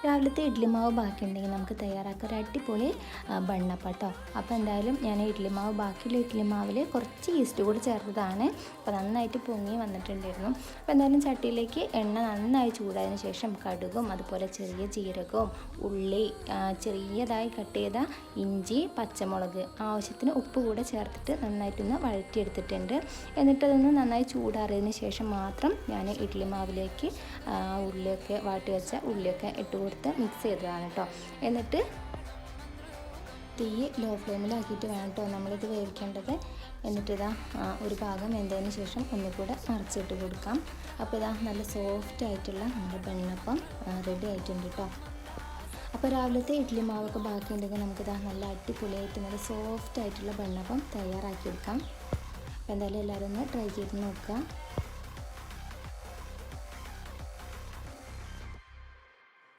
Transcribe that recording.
രാവിലത്തെ ഇഡ്ഡലി മാവ് ബാക്കിയുണ്ടെങ്കിൽ നമുക്ക് തയ്യാറാക്കാം ഒരു അടിപൊളി ബണ്ണപ്പം കേട്ടോ. അപ്പോൾ എന്തായാലും ഞാൻ ഇഡ്ഡലി മാവ് ബാക്കിയുള്ള ഇഡ്ഡലി മാവിൽ കുറച്ച് ഈസ്റ്റ് കൂടി ചേർത്തതാണ്. അപ്പോൾ നന്നായിട്ട് പൊങ്ങി വന്നിട്ടുണ്ടായിരുന്നു. അപ്പോൾ എന്തായാലും ചട്ടിയിലേക്ക് എണ്ണ നന്നായി ചൂടായതിന് ശേഷം കടുകും അതുപോലെ ചെറിയ ജീരകവും ഉള്ളി, ചെറിയതായി കട്ട് ചെയ്ത ഇഞ്ചി, പച്ചമുളക്, ആവശ്യത്തിന് ഉപ്പ് കൂടെ ചേർത്തിട്ട് നന്നായിട്ടൊന്ന് വഴറ്റിയെടുത്തിട്ടുണ്ട്. എന്നിട്ടതൊന്ന് നന്നായി ചൂടാറിയതിന് ശേഷം മാത്രം ഞാൻ ഇഡ്ഡലി മാവിലേക്ക് ഉള്ളിയൊക്കെ വാട്ടി വെച്ച ഉള്ളിയൊക്കെ ഇട്ട് കൊടുത്ത് മിക്സ് ചെയ്തതാണ് കേട്ടോ. എന്നിട്ട് തീ ലോ ഫ്ലെയിമിലാക്കിയിട്ട് വേണം കേട്ടോ നമ്മളിത് വേവിക്കേണ്ടത്. എന്നിട്ടിതാ ഒരു ഭാഗം വെന്തതിന് ശേഷം ഒന്നുകൂടെ മറിച്ചിട്ട് കൊടുക്കാം. അപ്പോൾ ഇതാ നല്ല സോഫ്റ്റ് ആയിട്ടുള്ള നമ്മുടെ ബണ്ണപ്പം റെഡി ആയിട്ടുണ്ട് കേട്ടോ. അപ്പോൾ രാവിലത്തെ ഇഡ്ഡലി മാവൊക്കെ ബാക്കിയുണ്ടെങ്കിൽ നമുക്കിതാ നല്ല അടിപൊളിയായിട്ട് നല്ല സോഫ്റ്റ് ആയിട്ടുള്ള ബണ്ണപ്പം തയ്യാറാക്കിയെടുക്കാം. അപ്പോൾ എന്തായാലും എല്ലാവരും ഒന്ന് ട്രൈ ചെയ്ത് നോക്കുക.